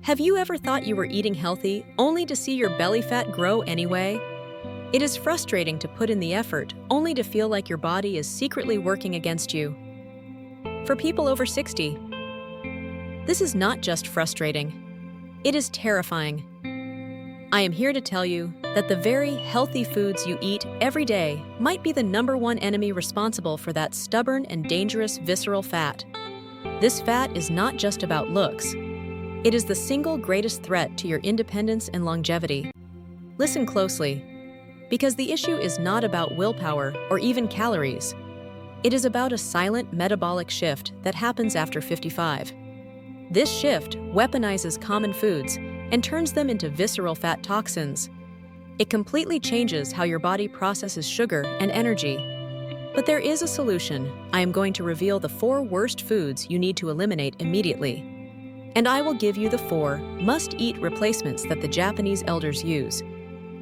Have you ever thought you were eating healthy only to see your belly fat grow anyway? It is frustrating to put in the effort only to feel like your body is secretly working against you. For people over 60, this is not just frustrating, it is terrifying. I am here to tell you that the very healthy foods you eat every day might be the #1 enemy responsible for that stubborn and dangerous visceral fat. This fat is not just about looks. It is the single greatest threat to your independence and longevity. Listen closely, because the issue is not about willpower or even calories. It is about a silent metabolic shift that happens after 55. This shift weaponizes common foods and turns them into visceral fat toxins. It completely changes how your body processes sugar and energy. But there is a solution. I am going to reveal the 4 worst foods you need to eliminate immediately. And I will give you the 4 must-eat replacements that the Japanese elders use.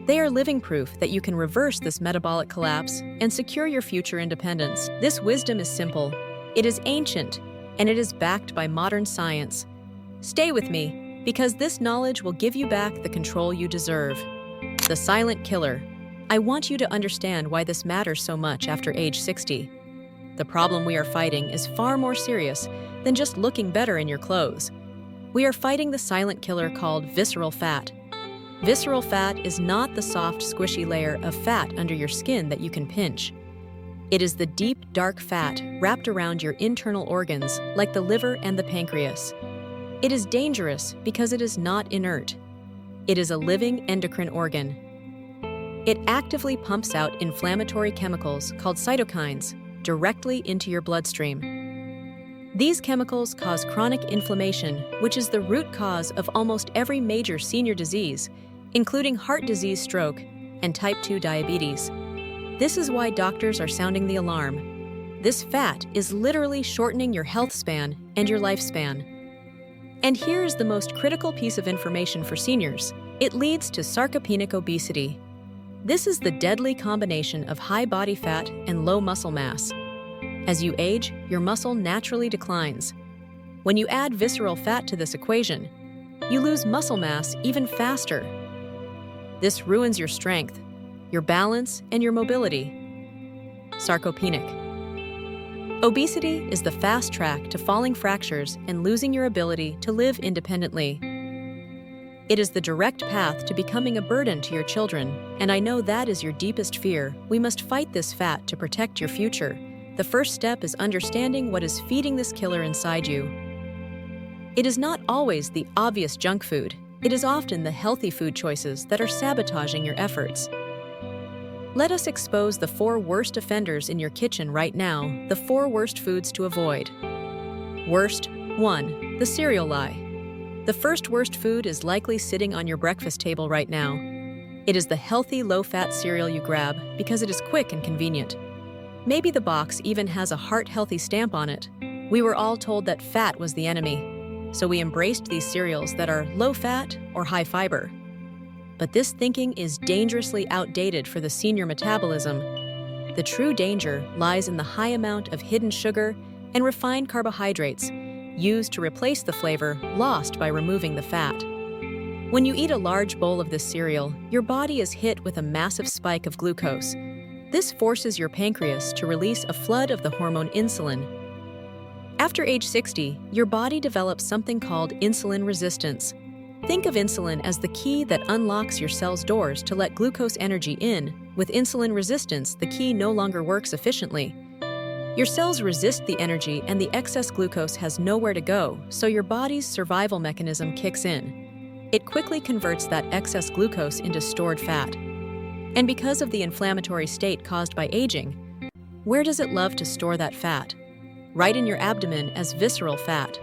They are living proof that you can reverse this metabolic collapse and secure your future independence. This wisdom is simple, it is ancient, and it is backed by modern science. Stay with me, because this knowledge will give you back the control you deserve. The silent killer. I want you to understand why this matters so much after age 60. The problem we are fighting is far more serious than just looking better in your clothes. We are fighting the silent killer called visceral fat. Visceral fat is not the soft, squishy layer of fat under your skin that you can pinch. It is the deep, dark fat wrapped around your internal organs, like the liver and the pancreas. It is dangerous because it is not inert. It is a living endocrine organ. It actively pumps out inflammatory chemicals called cytokines directly into your bloodstream. These chemicals cause chronic inflammation, which is the root cause of almost every major senior disease, including heart disease, stroke, and type 2 diabetes. This is why doctors are sounding the alarm. This fat is literally shortening your health span and your lifespan. And here is the most critical piece of information for seniors. It leads to sarcopenic obesity. This is the deadly combination of high body fat and low muscle mass. As you age, your muscle naturally declines. When you add visceral fat to this equation, you lose muscle mass even faster. This ruins your strength, your balance, and your mobility. Sarcopenic. Obesity is the fast track to falling fractures and losing your ability to live independently. It is the direct path to becoming a burden to your children, and I know that is your deepest fear. We must fight this fat to protect your future. The first step is understanding what is feeding this killer inside you. It is not always the obvious junk food. It is often the healthy food choices that are sabotaging your efforts. Let us expose the 4 worst offenders in your kitchen right now, the 4 worst foods to avoid. Worst 1. The cereal lie. The first worst food is likely sitting on your breakfast table right now. It is the healthy, low-fat cereal you grab because it is quick and convenient. Maybe the box even has a heart-healthy stamp on it. We were all told that fat was the enemy, so we embraced these cereals that are low-fat or high-fiber. But this thinking is dangerously outdated for the senior metabolism. The true danger lies in the high amount of hidden sugar and refined carbohydrates used to replace the flavor lost by removing the fat. When you eat a large bowl of this cereal, your body is hit with a massive spike of glucose. This forces your pancreas to release a flood of the hormone insulin. After age 60, your body develops something called insulin resistance. Think of insulin as the key that unlocks your cell's doors to let glucose energy in. With insulin resistance, the key no longer works efficiently. Your cells resist the energy and the excess glucose has nowhere to go, so your body's survival mechanism kicks in. It quickly converts that excess glucose into stored fat. And because of the inflammatory state caused by aging, where does it love to store that fat? Right in your abdomen as visceral fat.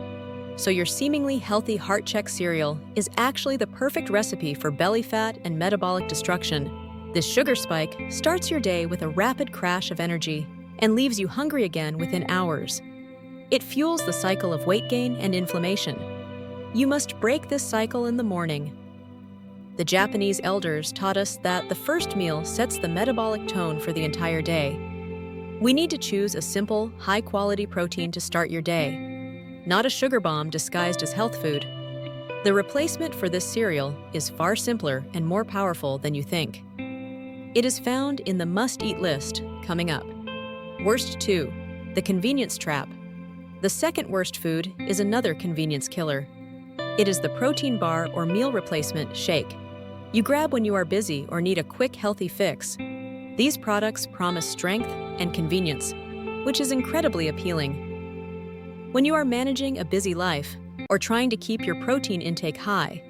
So your seemingly healthy heart check cereal is actually the perfect recipe for belly fat and metabolic destruction. This sugar spike starts your day with a rapid crash of energy and leaves you hungry again within hours. It fuels the cycle of weight gain and inflammation. You must break this cycle in the morning. The Japanese elders taught us that the first meal sets the metabolic tone for the entire day. We need to choose a simple, high-quality protein to start your day, not a sugar bomb disguised as health food. The replacement for this cereal is far simpler and more powerful than you think. It is found in the must-eat list coming up. Worst 2. The convenience trap. The second worst food is another convenience killer. It is the protein bar or meal replacement shake. You grab when you are busy or need a quick, healthy fix. These products promise strength and convenience, which is incredibly appealing. When you are managing a busy life or trying to keep your protein intake high.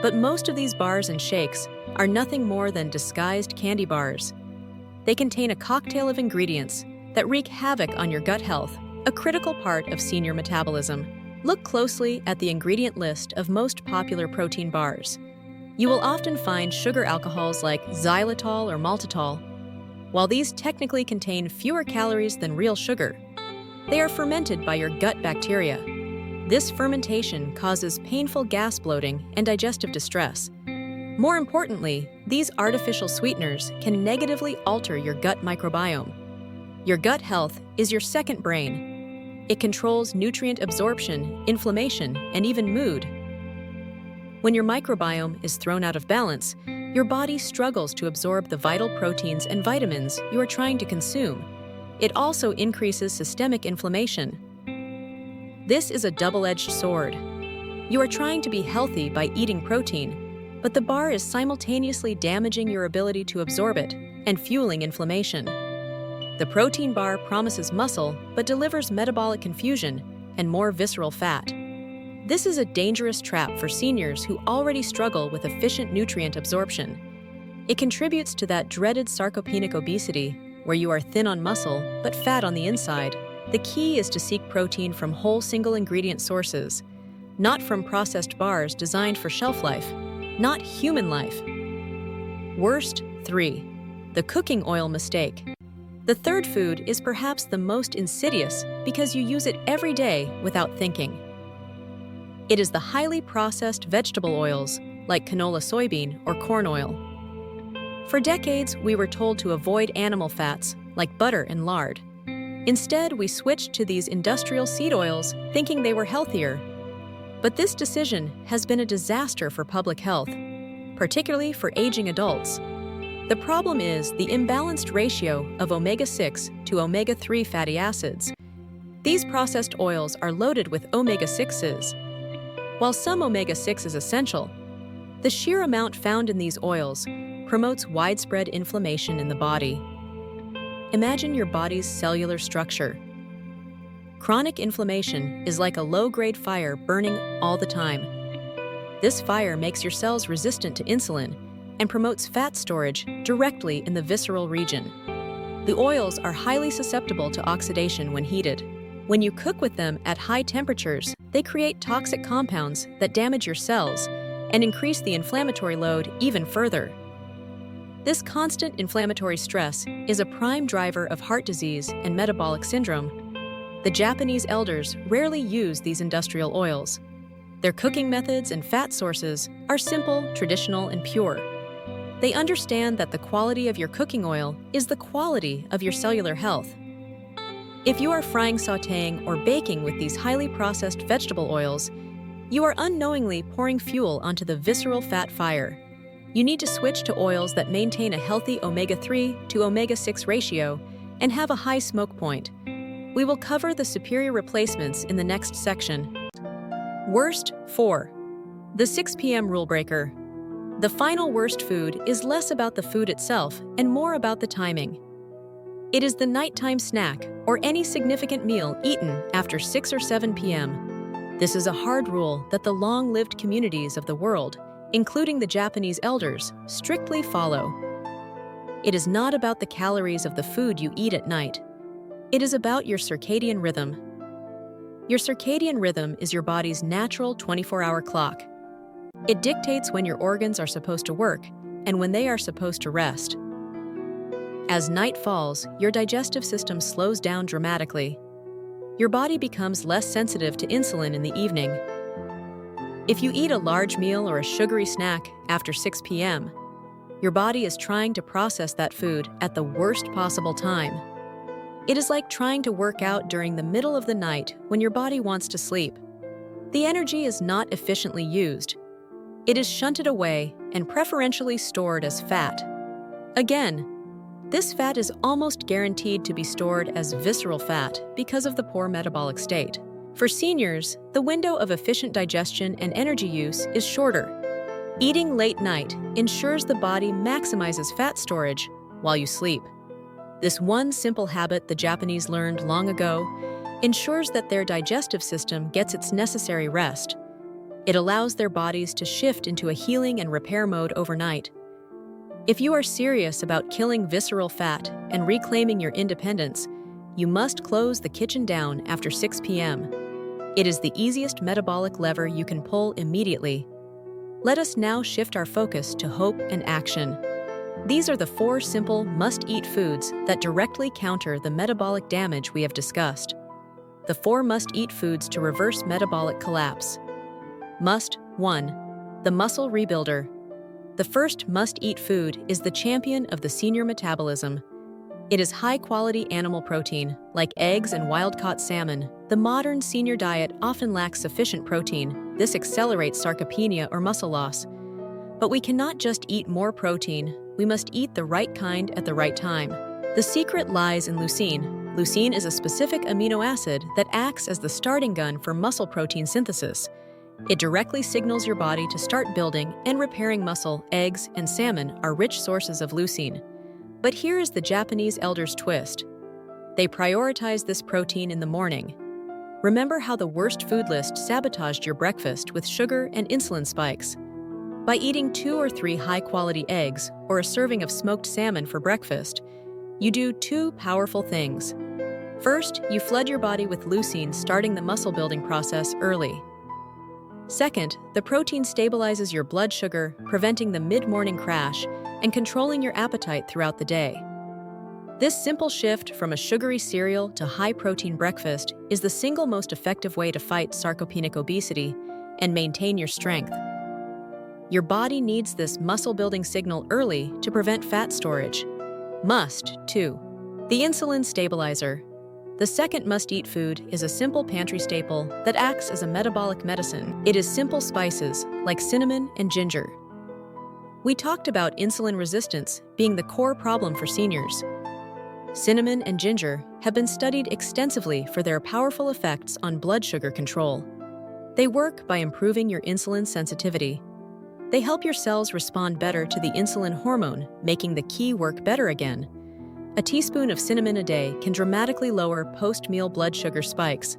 But most of these bars and shakes are nothing more than disguised candy bars. They contain a cocktail of ingredients that wreak havoc on your gut health, a critical part of senior metabolism. Look closely at the ingredient list of most popular protein bars. You will often find sugar alcohols like xylitol or maltitol. While these technically contain fewer calories than real sugar, they are fermented by your gut bacteria. This fermentation causes painful gas bloating and digestive distress. More importantly, these artificial sweeteners can negatively alter your gut microbiome. Your gut health is your second brain. It controls nutrient absorption, inflammation, and even mood. When your microbiome is thrown out of balance, your body struggles to absorb the vital proteins and vitamins you are trying to consume. It also increases systemic inflammation. This is a double-edged sword. You are trying to be healthy by eating protein, but the bar is simultaneously damaging your ability to absorb it and fueling inflammation. The protein bar promises muscle but delivers metabolic confusion and more visceral fat. This is a dangerous trap for seniors who already struggle with efficient nutrient absorption. It contributes to that dreaded sarcopenic obesity, where you are thin on muscle but fat on the inside. The key is to seek protein from whole single-ingredient sources, not from processed bars designed for shelf life, not human life. Worst 3. The cooking oil mistake. The third food is perhaps the most insidious because you use it every day without thinking. It is the highly processed vegetable oils, like canola soybean or corn oil. For decades, we were told to avoid animal fats, like butter and lard. Instead, we switched to these industrial seed oils, thinking they were healthier. But this decision has been a disaster for public health, particularly for aging adults. The problem is the imbalanced ratio of omega-6 to omega-3 fatty acids. These processed oils are loaded with omega-6s. While some omega-6 is essential, the sheer amount found in these oils promotes widespread inflammation in the body. Imagine your body's cellular structure. Chronic inflammation is like a low-grade fire burning all the time. This fire makes your cells resistant to insulin and promotes fat storage directly in the visceral region. The oils are highly susceptible to oxidation when heated. When you cook with them at high temperatures, they create toxic compounds that damage your cells and increase the inflammatory load even further. This constant inflammatory stress is a prime driver of heart disease and metabolic syndrome. The Japanese elders rarely use these industrial oils. Their cooking methods and fat sources are simple, traditional, and pure. They understand that the quality of your cooking oil is the quality of your cellular health. If you are frying, sautéing, or baking with these highly processed vegetable oils, you are unknowingly pouring fuel onto the visceral fat fire. You need to switch to oils that maintain a healthy omega-3 to omega-6 ratio and have a high smoke point. We will cover the superior replacements in the next section. Worst 4. The 6 p.m. rule breaker. The final worst food is less about the food itself and more about the timing. It is the nighttime snack or any significant meal eaten after 6 or 7 p.m. This is a hard rule that the long-lived communities of the world, including the Japanese elders, strictly follow. It is not about the calories of the food you eat at night. It is about your circadian rhythm. Your circadian rhythm is your body's natural 24-hour clock. It dictates when your organs are supposed to work and when they are supposed to rest. As night falls, your digestive system slows down dramatically. Your body becomes less sensitive to insulin in the evening. If you eat a large meal or a sugary snack after 6 p.m., your body is trying to process that food at the worst possible time. It is like trying to work out during the middle of the night when your body wants to sleep. The energy is not efficiently used. It is shunted away and preferentially stored as fat. Again, this fat is almost guaranteed to be stored as visceral fat because of the poor metabolic state. For seniors, the window of efficient digestion and energy use is shorter. Eating late night ensures the body maximizes fat storage while you sleep. This one simple habit the Japanese learned long ago ensures that their digestive system gets its necessary rest. It allows their bodies to shift into a healing and repair mode overnight. If you are serious about killing visceral fat and reclaiming your independence, you must close the kitchen down after 6 p.m. It is the easiest metabolic lever you can pull immediately. Let us now shift our focus to hope and action. These are the 4 simple must-eat foods that directly counter the metabolic damage we have discussed. The 4 must-eat foods to reverse metabolic collapse. Must 1. The muscle rebuilder. The first must-eat food is the champion of the senior metabolism. It is high-quality animal protein, like eggs and wild-caught salmon. The modern senior diet often lacks sufficient protein. This accelerates sarcopenia or muscle loss. But we cannot just eat more protein, we must eat the right kind at the right time. The secret lies in leucine. Leucine is a specific amino acid that acts as the starting gun for muscle protein synthesis. It directly signals your body to start building and repairing muscle. Eggs and salmon are rich sources of leucine. But here is the Japanese elders' twist. They prioritize this protein in the morning. Remember how the worst food list sabotaged your breakfast with sugar and insulin spikes? By eating 2 or 3 high-quality eggs or a serving of smoked salmon for breakfast, you do 2 powerful things. First, you flood your body with leucine, starting the muscle-building process early. Second, the protein stabilizes your blood sugar, preventing the mid-morning crash and controlling your appetite throughout the day. This simple shift from a sugary cereal to high-protein breakfast is the single most effective way to fight sarcopenic obesity and maintain your strength. Your body needs this muscle-building signal early to prevent fat storage. Must 2. The insulin stabilizer. The second must-eat food is a simple pantry staple that acts as a metabolic medicine. It is simple spices like cinnamon and ginger. We talked about insulin resistance being the core problem for seniors. Cinnamon and ginger have been studied extensively for their powerful effects on blood sugar control. They work by improving your insulin sensitivity. They help your cells respond better to the insulin hormone, making the key work better again. A teaspoon of cinnamon a day can dramatically lower post-meal blood sugar spikes.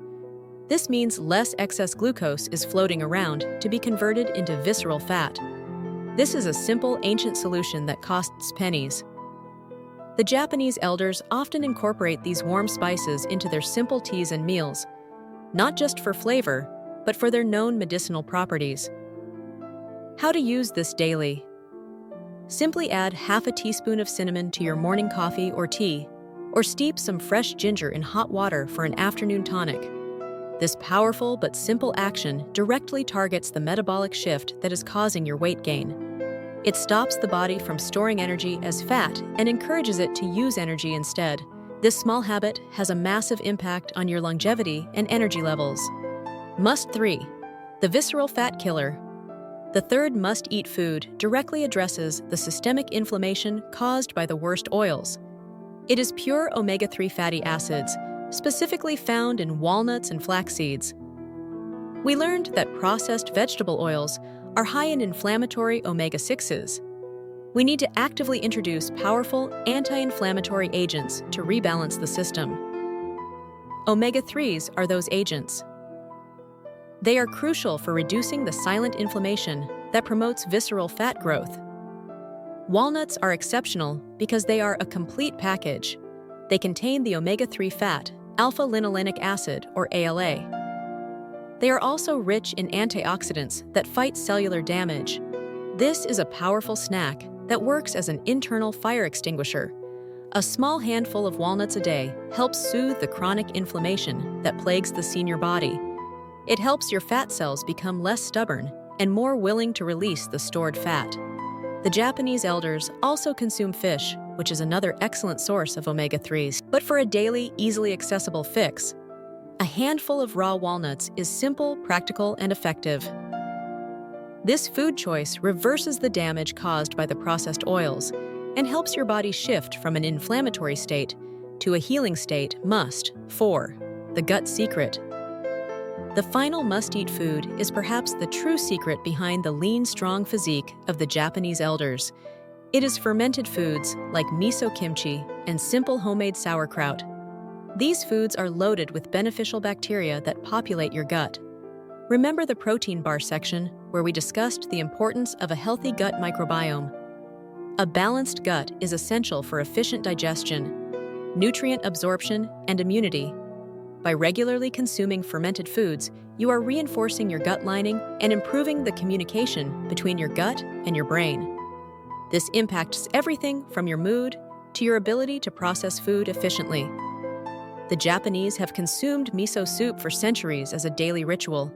This means less excess glucose is floating around to be converted into visceral fat. This is a simple, ancient solution that costs pennies. The Japanese elders often incorporate these warm spices into their simple teas and meals, not just for flavor, but for their known medicinal properties. How to use this daily? Simply add half a teaspoon of cinnamon to your morning coffee or tea, or steep some fresh ginger in hot water for an afternoon tonic. This powerful but simple action directly targets the metabolic shift that is causing your weight gain. It stops the body from storing energy as fat and encourages it to use energy instead. This small habit has a massive impact on your longevity and energy levels. Must 3. The visceral fat killer. The third must-eat food directly addresses the systemic inflammation caused by the worst oils. It is pure omega-3 fatty acids, specifically found in walnuts and flax seeds. We learned that processed vegetable oils are high in inflammatory omega-6s. We need to actively introduce powerful anti-inflammatory agents to rebalance the system. Omega-3s are those agents. They are crucial for reducing the silent inflammation that promotes visceral fat growth. Walnuts are exceptional because they are a complete package. They contain the omega-3 fat, alpha-linolenic acid, or ALA. They are also rich in antioxidants that fight cellular damage. This is a powerful snack that works as an internal fire extinguisher. A small handful of walnuts a day helps soothe the chronic inflammation that plagues the senior body. It helps your fat cells become less stubborn and more willing to release the stored fat. The Japanese elders also consume fish, which is another excellent source of omega-3s. But for a daily, easily accessible fix, A handful of raw walnuts is simple, practical, and effective. This food choice reverses the damage caused by the processed oils and helps your body shift from an inflammatory state to a healing state. 4. The gut secret. The final must-eat food is perhaps the true secret behind the lean, strong physique of the Japanese elders. It is fermented foods like miso kimchi and simple homemade sauerkraut. These foods are loaded with beneficial bacteria that populate your gut. Remember the protein bar section where we discussed the importance of a healthy gut microbiome? A balanced gut is essential for efficient digestion, nutrient absorption, and immunity. By regularly consuming fermented foods, you are reinforcing your gut lining and improving the communication between your gut and your brain. This impacts everything from your mood to your ability to process food efficiently. The Japanese have consumed miso soup for centuries as a daily ritual.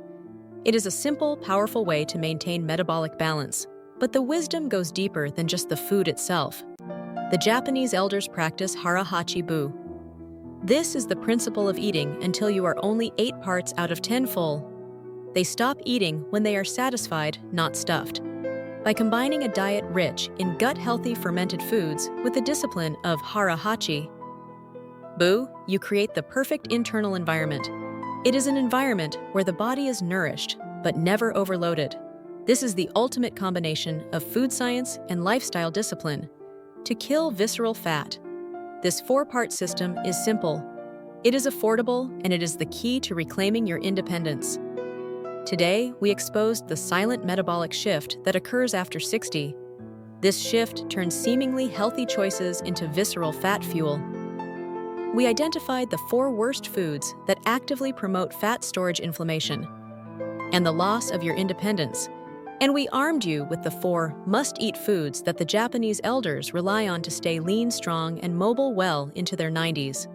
It is a simple, powerful way to maintain metabolic balance, but the wisdom goes deeper than just the food itself. The Japanese elders practice hara-hachi-bu. This is the principle of eating until you are only 8 parts out of 10 full. They stop eating when they are satisfied, not stuffed. By combining a diet rich in gut-healthy fermented foods with the discipline of hara-hachi-bu, you create the perfect internal environment. It is an environment where the body is nourished, but never overloaded. This is the ultimate combination of food science and lifestyle discipline. To kill visceral fat, this 4-part system is simple. It is affordable, and it is the key to reclaiming your independence. Today, we exposed the silent metabolic shift that occurs after 60. This shift turns seemingly healthy choices into visceral fat fuel. We identified the 4 worst foods that actively promote fat storage, inflammation, and the loss of your independence. And we armed you with the 4 must-eat foods that the Japanese elders rely on to stay lean, strong, and mobile well into their 90s.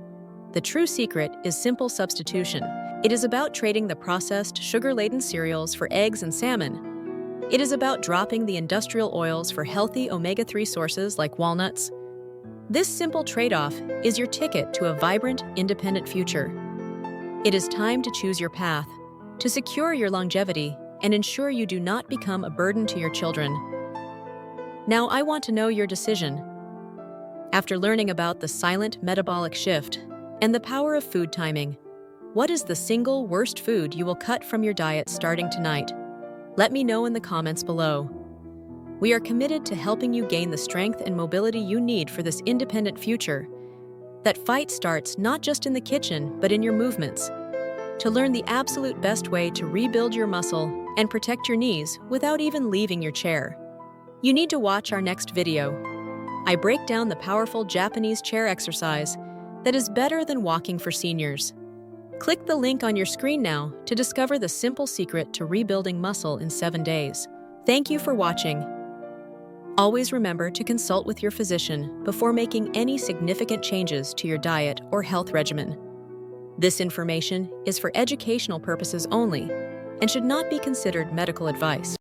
The true secret is simple substitution. It is about trading the processed, sugar-laden cereals for eggs and salmon. It is about dropping the industrial oils for healthy omega-3 sources like walnuts. This simple trade-off is your ticket to a vibrant, independent future. It is time to choose your path, to secure your longevity, and ensure you do not become a burden to your children. Now I want to know your decision. After learning about the silent metabolic shift and the power of food timing, what is the single worst food you will cut from your diet starting tonight? Let me know in the comments below. We are committed to helping you gain the strength and mobility you need for this independent future. That fight starts not just in the kitchen, but in your movements. To learn the absolute best way to rebuild your muscle and protect your knees without even leaving your chair, you need to watch our next video. I break down the powerful Japanese chair exercise that is better than walking for seniors. Click the link on your screen now to discover the simple secret to rebuilding muscle in 7 days. Thank you for watching. Always remember to consult with your physician before making any significant changes to your diet or health regimen. This information is for educational purposes only and should not be considered medical advice.